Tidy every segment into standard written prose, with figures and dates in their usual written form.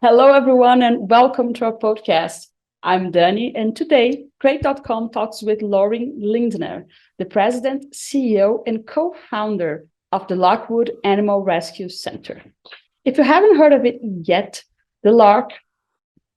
Hello, everyone, and welcome to our podcast. I'm Dani, and today, Crate.com talks with Lauren Lindner, the president, CEO, and co founder of the Lockwood Animal Rescue Center. If you haven't heard of it yet, the LARC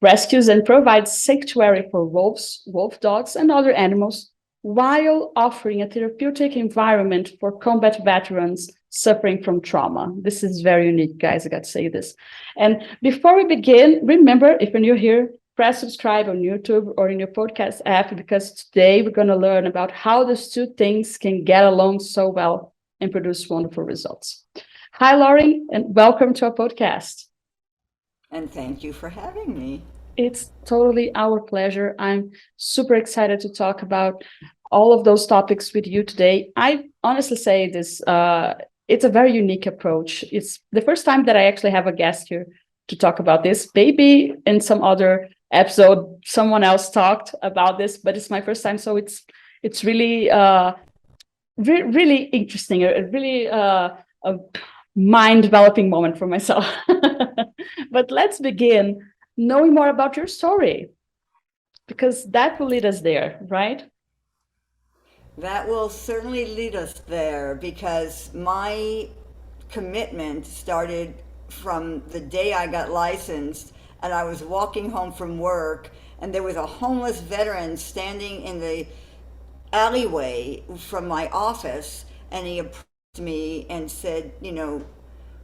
rescues and provides sanctuary for wolves, wolf dogs, and other animals while offering a therapeutic environment for combat veterans suffering from trauma. This is very unique, guys. I got to say this. And before we begin, remember, if you're new here, press subscribe on YouTube or in your podcast app, because today we're going to learn about how those two things can get along so well and produce wonderful results. Hi, Lauren, and welcome to our podcast. And thank you for having me. It's totally our pleasure. I'm super excited to talk about all of those topics with you today. I honestly say this, it's a very unique approach. It's the first time that I actually have a guest here to talk about this. Maybe in some other episode, someone else talked about this, but it's my first time. So it's really, really interesting, really a mind-developing moment for myself. But let's begin knowing more about your story, because that will lead us there, right? That will certainly lead us there because my commitment started from the day I got licensed and I was walking home from work and there was a homeless veteran standing in the alleyway from my office and he approached me and said,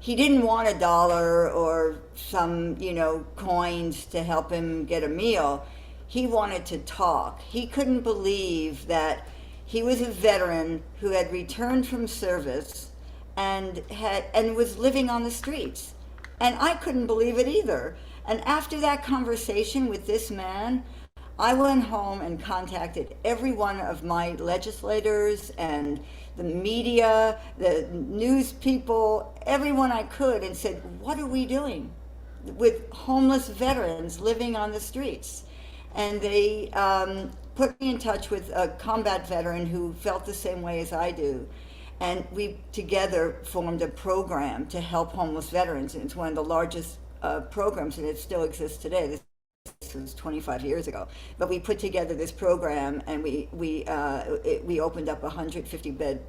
he didn't want a dollar or some, coins to help him get a meal. He wanted to talk. He couldn't believe that he was a veteran who had returned from service and was living on the streets. And I couldn't believe it either. And after that conversation with this man, I went home and contacted every one of my legislators and the media, the news people, everyone I could, and said, what are we doing with homeless veterans living on the streets? And they put me in touch with a combat veteran who felt the same way as I do. And we together formed a program to help homeless veterans. And it's one of the largest programs, and it still exists today. This was 25 years ago. But we put together this program, and we opened up a 150-bed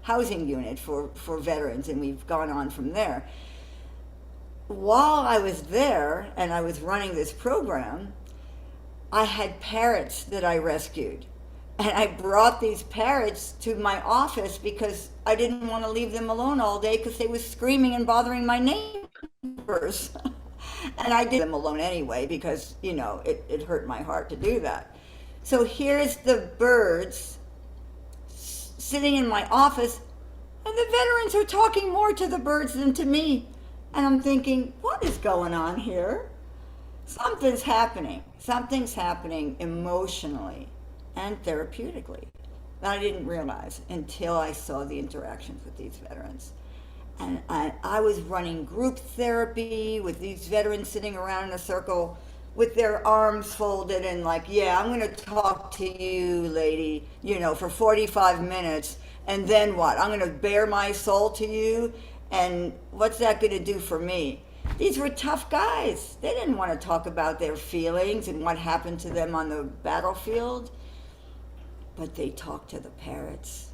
housing unit for veterans, and we've gone on from there. While I was there and I was running this program, I had parrots that I rescued. And I brought these parrots to my office because I didn't want to leave them alone all day because they were screaming and bothering my neighbors. And I did them alone anyway because, it hurt my heart to do that. So here's the birds sitting in my office, and the veterans are talking more to the birds than to me. And I'm thinking, what is going on here? Something's happening. Something's happening emotionally and therapeutically that I didn't realize until I saw the interactions with these veterans. And I was running group therapy with these veterans sitting around in a circle with their arms folded and like, yeah, I'm going to talk to you, lady, for 45 minutes. And then what? I'm going to bare my soul to you. And what's that going to do for me? These were tough guys. They didn't want to talk about their feelings and what happened to them on the battlefield. But they talked to the parrots.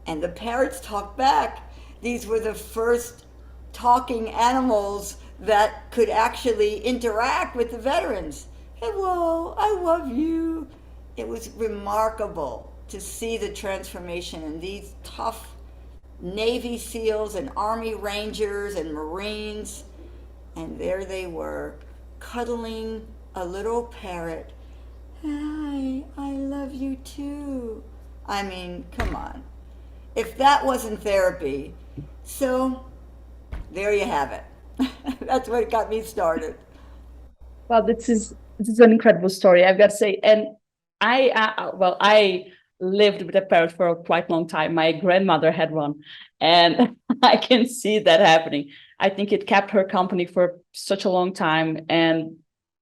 And the parrots talked back. These were the first talking animals that could actually interact with the veterans. Hello, I love you. It was remarkable to see the transformation in these tough Navy SEALs and Army Rangers and Marines. And there they were, cuddling a little parrot. Hi, I love you too. I mean, come on. If that wasn't therapy, so there you have it. That's what got me started. Well, this is an incredible story, I've got to say. And I lived with a parrot for a quite long time. My grandmother had one, and I can see that happening. I think it kept her company for such a long time, and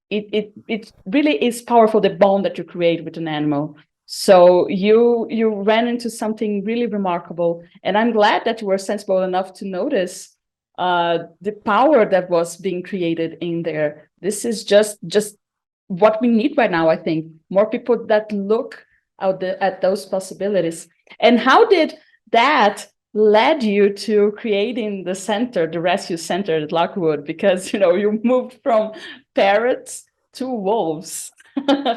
it really is powerful, the bond that you create with an animal. So you ran into something really remarkable, and I'm glad that you were sensible enough to notice the power that was being created in there. This is just what we need right now, I think. More people that look at those possibilities. And how did that led you to creating the center, the rescue center at Lockwood? Because, you moved from parrots to wolves.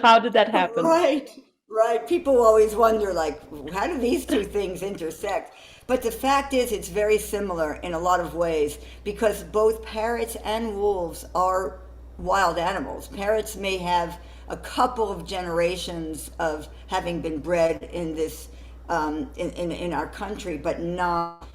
How did that happen? Right, right. People always wonder, like, how do these two things intersect? But the fact is, it's very similar in a lot of ways because both parrots and wolves are wild animals. Parrots may have a couple of generations of having been bred in this in our country, but not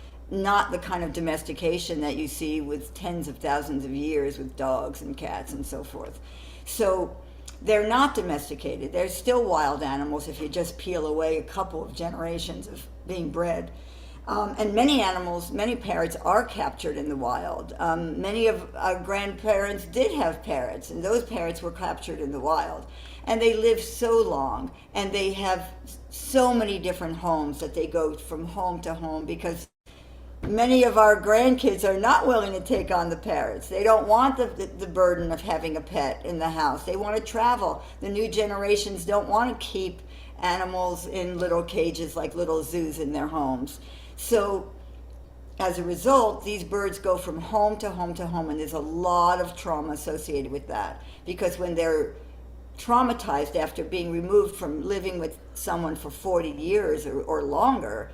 the kind of domestication that you see with tens of thousands of years with dogs and cats and so forth. So they're not domesticated. They're still wild animals if you just peel away a couple of generations of being bred. And many animals, many parrots are captured in the wild. Many of our grandparents did have parrots, and those parrots were captured in the wild. And they live so long, and they have so many different homes that they go from home to home because many of our grandkids are not willing to take on the parrots. They don't want the burden of having a pet in the house. They want to travel. The new generations don't want to keep animals in little cages like little zoos in their homes. So as a result, these birds go from home to home to home, and there's a lot of trauma associated with that because when they're traumatized after being removed from living with someone for 40 years or longer,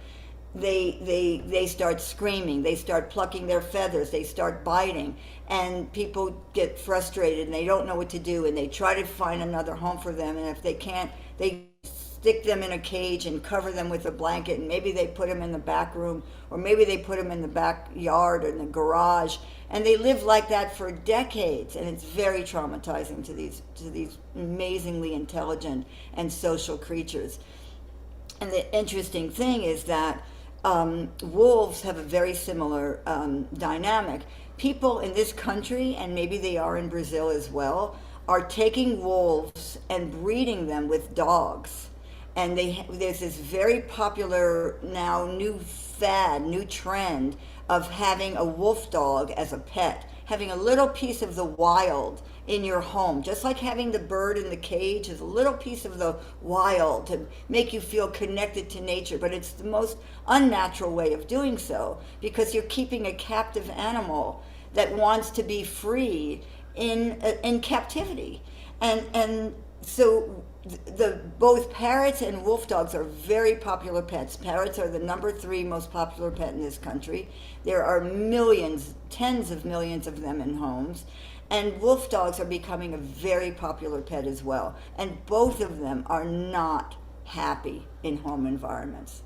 they start screaming, they start plucking their feathers, they start biting, and people get frustrated and they don't know what to do, and they try to find another home for them, and if they can't, they stick them in a cage and cover them with a blanket, and maybe they put them in the back room, or maybe they put them in the backyard or in the garage, and they live like that for decades, and it's very traumatizing to these amazingly intelligent and social creatures. And the interesting thing is that wolves have a very similar dynamic. People in this country, and maybe they are in Brazil as well, are taking wolves and breeding them with dogs. And there's this very popular now new fad, new trend of having a wolf dog as a pet, having a little piece of the wild in your home, just like having the bird in the cage is a little piece of the wild to make you feel connected to nature. But it's the most unnatural way of doing so because you're keeping a captive animal that wants to be free in captivity. And so both parrots and wolf dogs are very popular pets. Parrots are the number 3 most popular pet in this country. There are millions, tens of millions of them in homes. And wolf dogs are becoming a very popular pet as well. And both of them are not happy in home environments.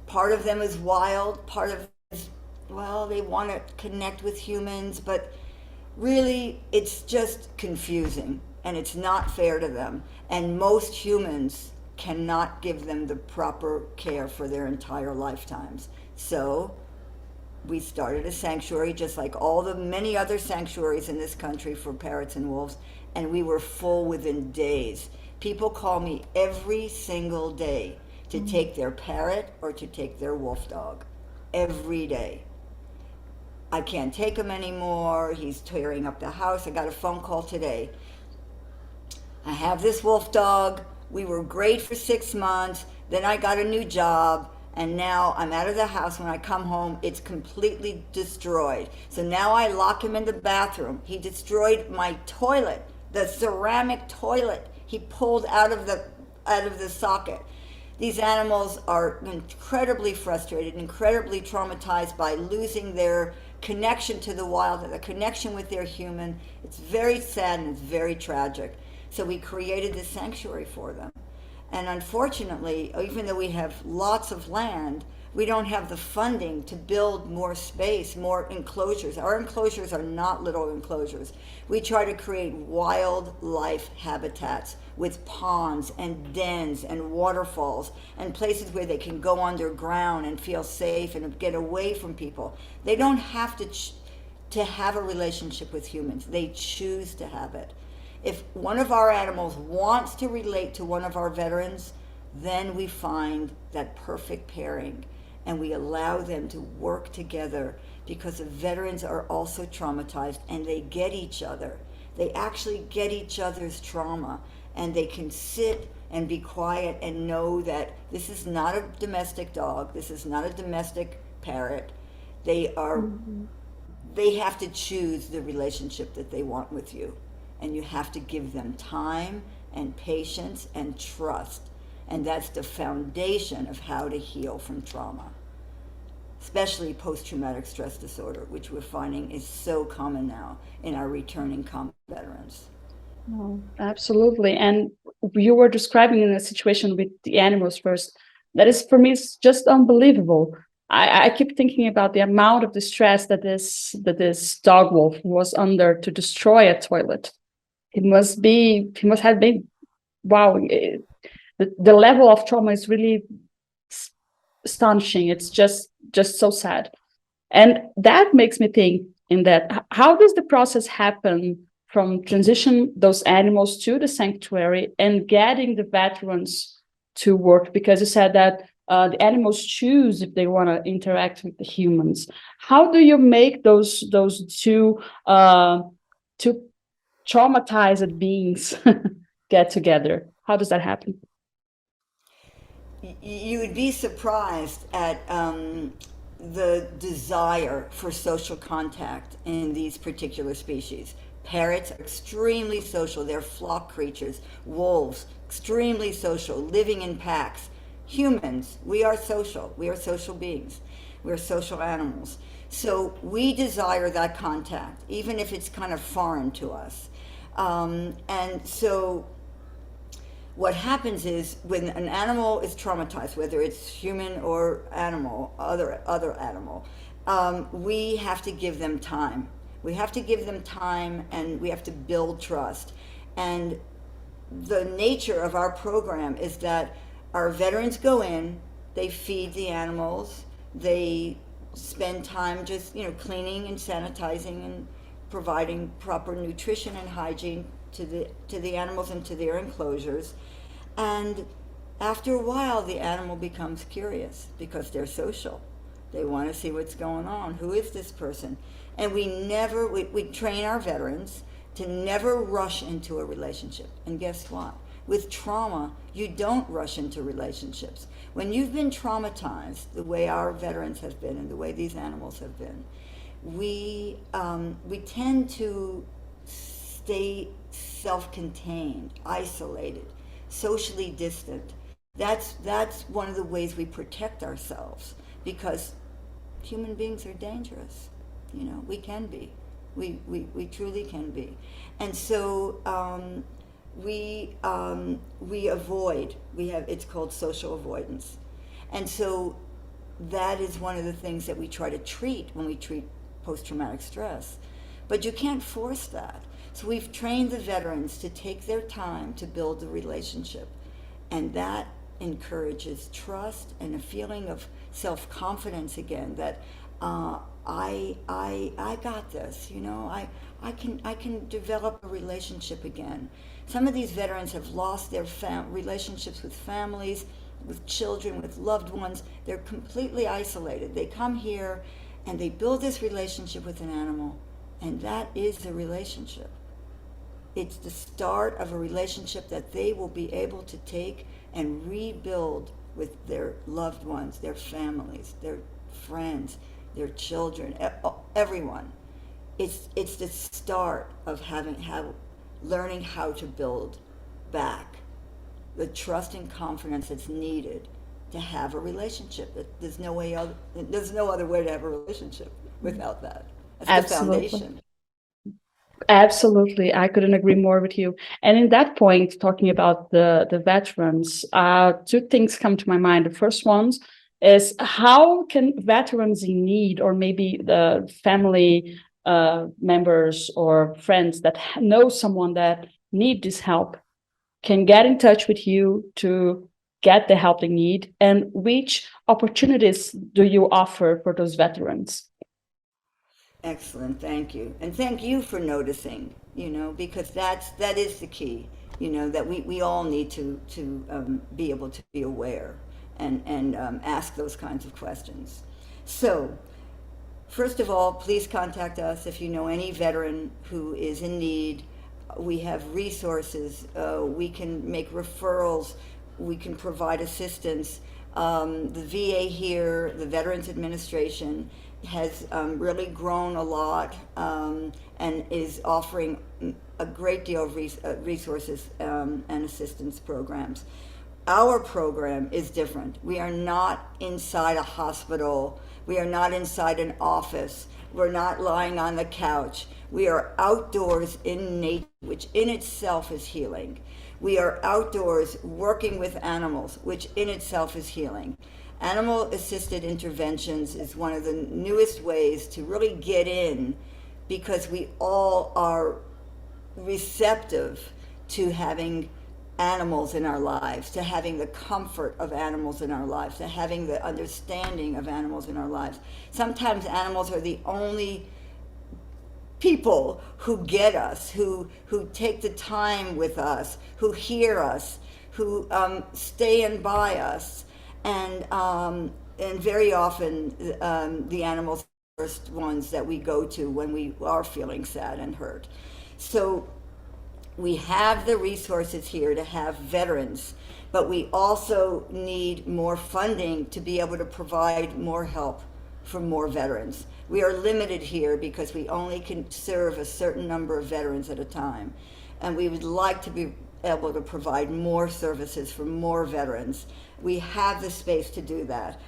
Part of them is wild, part of them is, well, they want to connect with humans, but really it's just confusing and it's not fair to them. And most humans cannot give them the proper care for their entire lifetimes. So we started a sanctuary just like all the many other sanctuaries in this country for parrots and wolves, and we were full within days. People call me every single day to take their parrot or to take their wolf dog. Every day. I can't take him anymore. He's tearing up the house. I got a phone call today. I have this wolf dog. We were great for 6 months. Then I got a new job. And now I'm out of the house. When I come home, it's completely destroyed. So now I lock him in the bathroom. He destroyed my toilet, the ceramic toilet he pulled out of the socket. These animals are incredibly frustrated, incredibly traumatized by losing their connection to the wild, the connection with their human. It's very sad and it's very tragic. So we created this sanctuary for them. And unfortunately, even though we have lots of land, we don't have the funding to build more space, more enclosures. Our enclosures are not little enclosures. We try to create wildlife habitats with ponds and dens and waterfalls and places where they can go underground and feel safe and get away from people. They don't have to have a relationship with humans. They choose to have it. If one of our animals wants to relate to one of our veterans, then we find that perfect pairing and we allow them to work together because the veterans are also traumatized and they get each other. They actually get each other's trauma, and they can sit and be quiet and know that this is not a domestic dog, this is not a domestic parrot. They are Mhm. they have to choose the relationship that they want with you, and you have to give them time and patience and trust, and that's the foundation of how to heal from trauma, especially post-traumatic stress disorder, which we're finding is so common now in our returning combat veterans. Oh, absolutely. And you were describing in a situation with the animals first. That is, for me, it's just unbelievable. I keep thinking about the amount of distress that this dog wolf was under to destroy a toilet. He must have been, wow. The level of trauma is really astonishing. It's just so sad. And that makes me think in that how does the process happen from transition those animals to the sanctuary and getting the veterans to work? Because you said that the animals choose if they want to interact with the humans. How do you make those two traumatized beings get together? How does that happen? You would be surprised at the desire for social contact in these particular species. Parrots are extremely social, they're flock creatures. Wolves, extremely social, living in packs. Humans, we are social beings, we're social animals. So we desire that contact, even if it's kind of foreign to us. And so what happens is when an animal is traumatized, whether it's human or animal, other animal, we have to give them time. We have to give them time, and we have to build trust. And the nature of our program is that our veterans go in, they feed the animals, they spend time just cleaning and sanitizing and providing proper nutrition and hygiene to the animals and to their enclosures. And after a while, the animal becomes curious because they're social. They want to see what's going on. Who is this person? And we train our veterans to never rush into a relationship. And guess what? With trauma, you don't rush into relationships. When you've been traumatized, the way our veterans have been and the way these animals have been, we tend to stay self-contained, isolated, socially distant. That's one of the ways we protect ourselves, because human beings are dangerous. We can be. We truly can be. And so we avoid. It's called social avoidance. And so that is one of the things that we try to treat when we treat post-traumatic stress. But you can't force that. So we've trained the veterans to take their time to build the relationship. And that encourages trust and a feeling of self-confidence again, that I got this, I can develop a relationship again. Some of these veterans have lost their relationships with families, with children, with loved ones. They're completely isolated. They come here and they build this relationship with an animal, and that is the relationship. It's the start of a relationship that they will be able to take and rebuild with their loved ones, their families, their friends, their children, everyone. It's the start of learning how to build back the trust and confidence that's needed to have a relationship. There's no other way to have a relationship without that. That's the Absolutely. foundation. Absolutely. I couldn't agree more with you. And in that point, talking about the veterans, two things come to my mind. The first one is, how can veterans in need, or maybe the family members or friends that know someone that need this help, can get in touch with you to get the help they need? And which opportunities do you offer for those veterans? Excellent, thank you. And thank you for noticing, because that is the key, that we all need to be able to be aware and ask those kinds of questions. So First of all, please contact us if you know any veteran who is in need. We have resources. We can make referrals. We can provide assistance. The VA here, the Veterans Administration, has really grown a lot and is offering a great deal of resources and assistance programs. Our program is different. We are not inside a hospital. We are not inside an office. We're not lying on the couch. We are outdoors in nature, which in itself is healing. We are outdoors working with animals, which in itself is healing. Animal assisted interventions is one of the newest ways to really get in, because we all are receptive to having animals in our lives, to having the comfort of animals in our lives, to having the understanding of animals in our lives. Sometimes animals are the only people who get us, who take the time with us, who hear us, who stand by us, and very often the animals are the first ones that we go to when we are feeling sad and hurt. So we have the resources here to have veterans, but we also need more funding to be able to provide more help for more veterans. We are limited here because we only can serve a certain number of veterans at a time, and we would like to be able to provide more services for more veterans. We have the space to do that.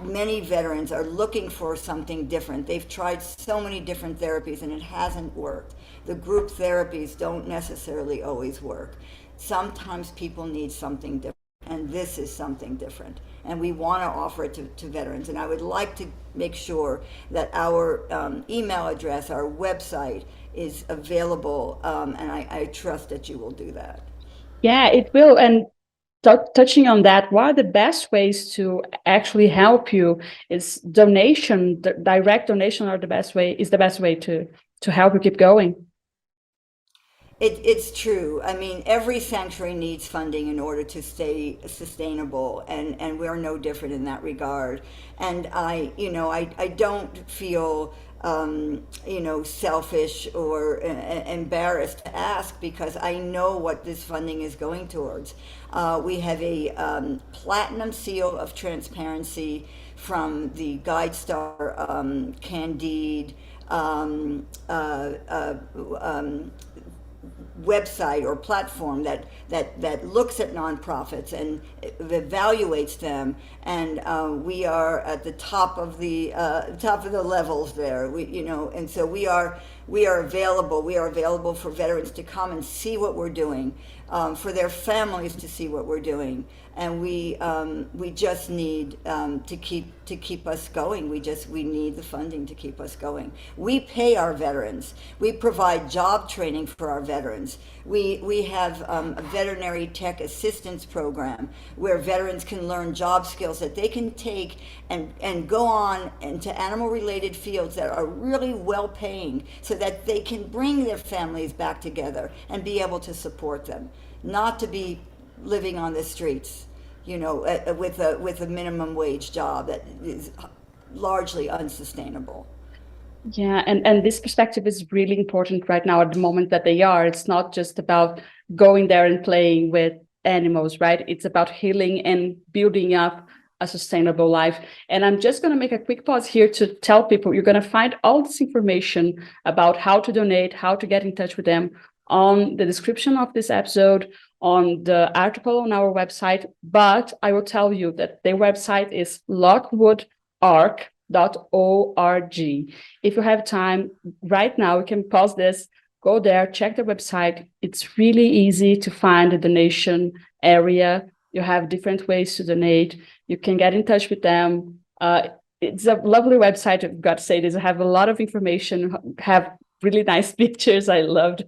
Many veterans are looking for something different. They've tried so many different therapies and it hasn't worked. The group therapies don't necessarily always work. Sometimes people need something different, and this is something different. And we want to offer it to veterans. And I would like to make sure that our email address, our website is available, and I trust that you will do that. Yeah, it will. And touching on that, one of the best ways to actually help you is donation. Direct donation are the best way, is the best way to help you keep going. It's true. I mean, every sanctuary needs funding in order to stay sustainable, and we're no different in that regard. And I don't feel, selfish or embarrassed to ask, because I know what this funding is going towards. We have a platinum seal of transparency from the GuideStar Candide website or platform that looks at nonprofits and evaluates them, and we are at the top of the levels there. And so we are available. We are available for veterans to come and see what we're doing, for their families to see what we're doing, and we just need to keep us going. We need the funding to keep us going. We pay our veterans. We provide job training for our veterans. We have a veterinary tech assistance program where veterans can learn job skills that they can take and go on into animal related fields that are really well paying, so that they can bring their families back together and be able to support them, not to be living on the streets, with a minimum wage job that is largely unsustainable. Yeah, and this perspective is really important right now at the moment that they are. It's not just about going there and playing with animals, right? It's about healing and building up a sustainable life. And I'm just going to make a quick pause here to tell people you're going to find all this information about how to donate, how to get in touch with them on the description of this episode, on the article on our website. But I will tell you that their website is lockwood.org. If you have time right now, you can pause this, go there, check the website. It's really easy to find a donation area. You have different ways to donate. You can get in touch with them. It's a lovely website, I've got to say this. I have a lot of information, have really nice pictures. I loved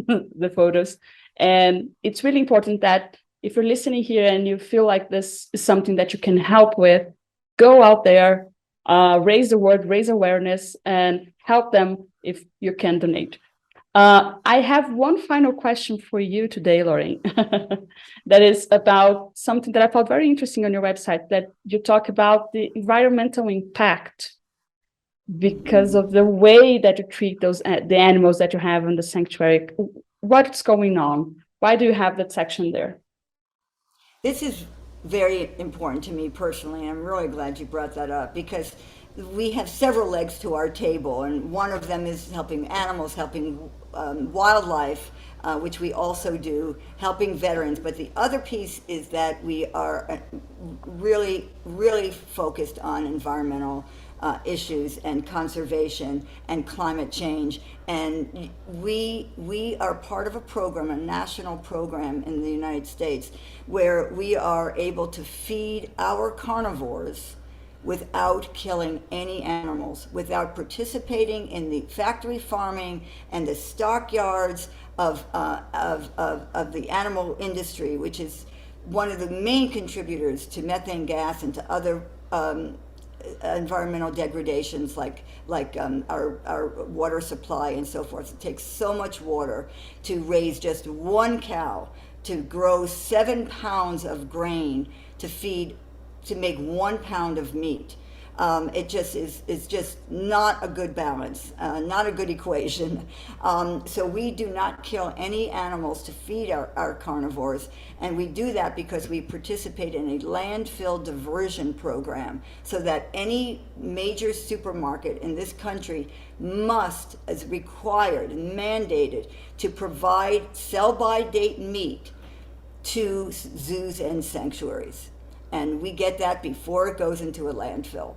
the photos. And it's really important that if you're listening here and you feel like this is something that you can help with, go out there, raise the word, raise awareness, and help them if you can donate. I have one final question for you today, Lauren, that is about something that I found very interesting on your website, that you talk about the environmental impact because of the way that you treat those the animals that you have in the sanctuary. What's going on? Why do you have that section there? This is very important to me personally, and I'm really glad you brought that up because we have several legs to our table, and one of them is helping animals, helping wildlife, which we also do, helping veterans. But the other piece is that we are really, really focused on environmental issues and conservation and climate change. And we are part of a program, a national program in the United States, where we are able to feed our carnivores without killing any animals, without participating in the factory farming and the stockyards of the animal industry, which is one of the main contributors to methane gas and to other environmental degradations like our water supply and so forth. It takes so much water to raise just one cow, to grow 7 pounds of grain, to make 1 pound of meat. It just is just not a good balance, not a good equation. So we do not kill any animals to feed our carnivores, and we do that because we participate in a landfill diversion program, so that any major supermarket in this country must, as required and mandated, to provide sell-by date meat to zoos and sanctuaries. And we get that before it goes into a landfill.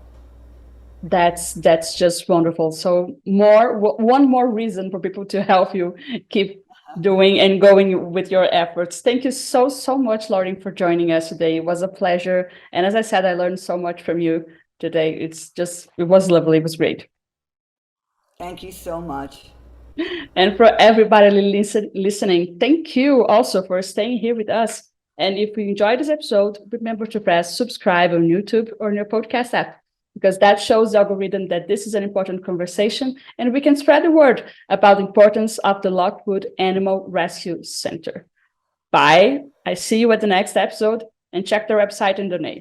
That's just wonderful. So one more reason for people to help you keep doing and going with your efforts. Thank you so much, Lauren, for joining us today. It was a pleasure. And as I said, I learned so much from you today. It was lovely. It was great. Thank you so much. And for everybody listening, thank you also for staying here with us. And if you enjoyed this episode, remember to press subscribe on YouTube or on your podcast app, because that shows the algorithm that this is an important conversation and we can spread the word about the importance of the Lockwood Animal Rescue Center. Bye. I see you at the next episode, and check their website and donate.